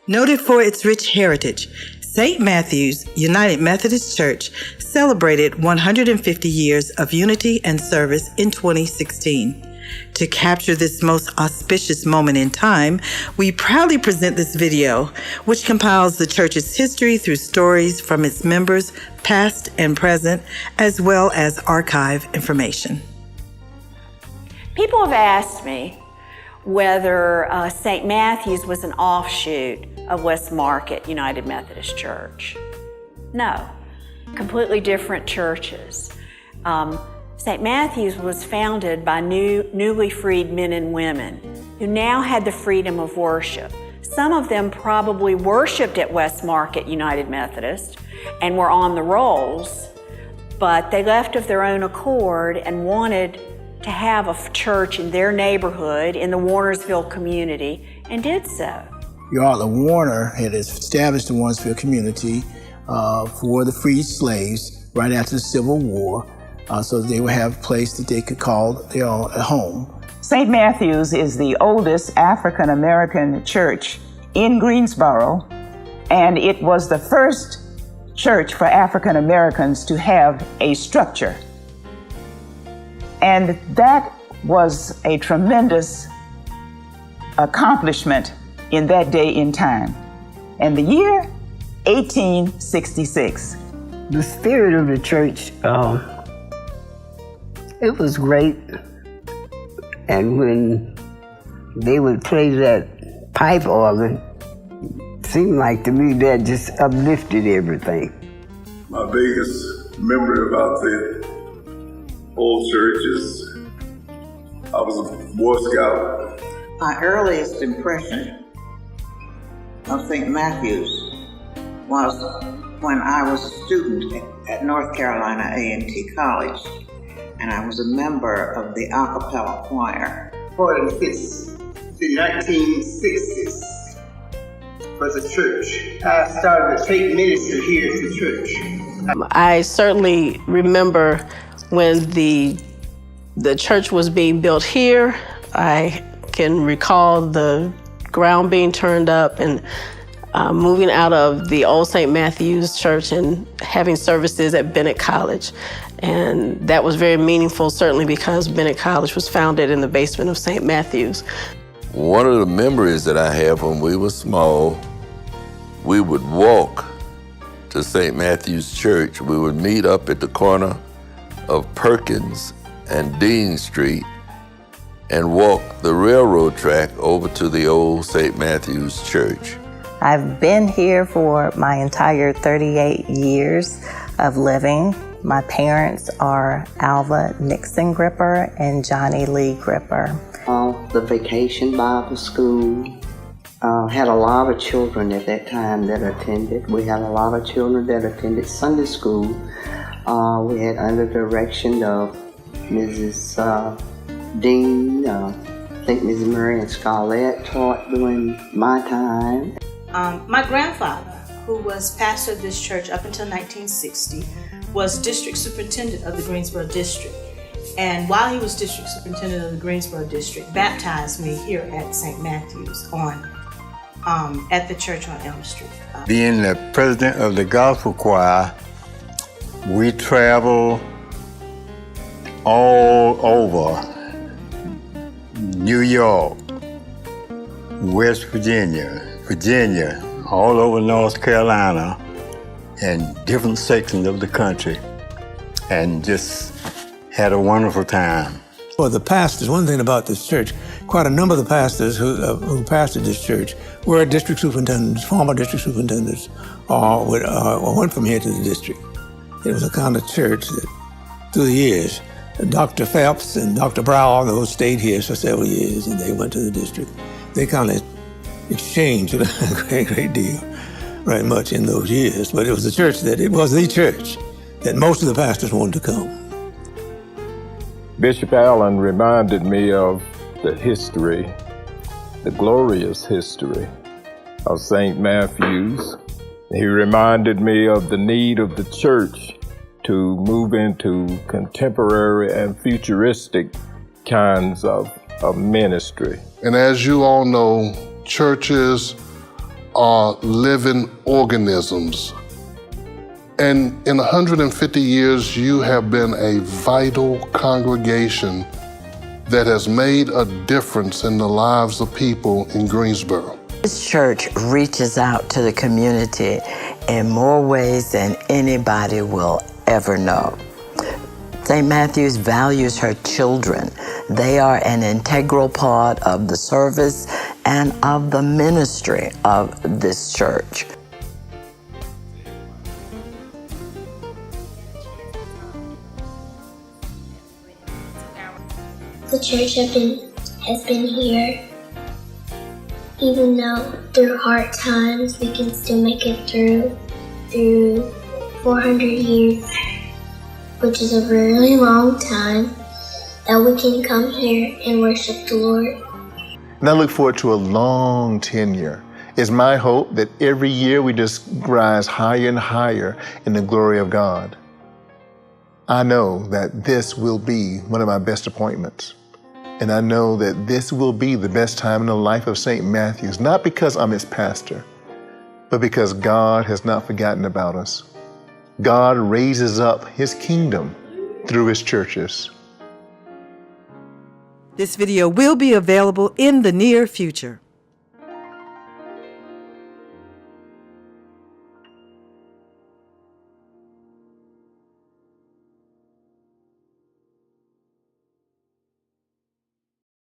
Noted for its rich heritage, St. Matthew's United Methodist Church celebrated 150 years of unity and service in 2016. To capture this most auspicious moment in time, we proudly present this video, which compiles the church's history through stories from its members, past and present, as well as archive information. People have asked me whether St. Matthew's was an offshoot of West Market United Methodist Church. No, completely different churches. St. Matthew's was founded by newly freed men and women who now had the freedom of worship. Some of them probably worshiped at West Market United Methodist and were on the rolls, but they left of their own accord and wanted to have a church in their neighborhood, in the Warnersville community, and did so. Your Arthur Warner had established the Warnersville community for the freed slaves right after the Civil War, so that they would have a place that they could call their own home. St. Matthew's is the oldest African-American church in Greensboro, and it was the first church for African-Americans to have a structure. And that was a tremendous accomplishment in that day in time. And the year, 1866. The spirit of the church, it was great. And when they would play that pipe organ, it seemed like to me that just uplifted everything. My biggest memory about the old church is I was a Boy Scout. My earliest impression of St. Matthew's was when I was a student at North Carolina A&T College, and I was a member of the a cappella choir. 45th to 1960s was a church. I started to take ministry here at the church. I certainly remember when the church was being built here. I can recall the ground being turned up and moving out of the old St. Matthew's Church and having services at Bennett College. And that was very meaningful, certainly because Bennett College was founded in the basement of St. Matthew's. One of the memories that I have when we were small, we would walk to St. Matthew's Church. We would meet up at the corner of Perkins and Dean Street and walk the railroad track over to the old St. Matthew's Church. I've been here for my entire 38 years of living. My parents are Alva Nixon Gripper and Johnny Lee Gripper. The Vacation Bible School had a lot of children at that time that attended. We had a lot of children that attended Sunday school. We had under direction of Mrs. Dean, I think Mrs. Marion Scarlett taught during my time. My grandfather, who was pastor of this church up until 1960, was district superintendent of the Greensboro district. And while he was district superintendent of the Greensboro district, baptized me here at St. Matthew's at the church on Elm Street. Being the president of the gospel choir, we travel all over New York, West Virginia, all over North Carolina, and different sections of the country, and just had a wonderful time. For the pastors, one thing about this church, quite a number of the pastors who pastored this church were district superintendents, former district superintendents, or went from here to the district. It was a kind of church that, through the years, Dr. Phelps and Dr. Brower, those stayed here for several years, and they went to the district. They kind of exchanged a great deal, very much in those years. But it was the church that most of the pastors wanted to come. Bishop Allen reminded me of the history, the glorious history of St. Matthew's. He reminded me of the need of the church to move into contemporary and futuristic kinds of ministry. And as you all know, churches are living organisms. And in 150 years, you have been a vital congregation that has made a difference in the lives of people in Greensboro. This church reaches out to the community in more ways than anybody will ever know. St. Matthew's values her children. They are an integral part of the service and of the ministry of this church. The church has been here. Even though through hard times, we can still make it through 400 years, which is a really long time, that we can come here and worship the Lord. And I look forward to a long tenure. It's my hope that every year we just rise higher and higher in the glory of God. I know that this will be one of my best appointments. And I know that this will be the best time in the life of St. Matthew's, not because I'm its pastor, but because God has not forgotten about us. God raises up his kingdom through his churches. This video will be available in the near future.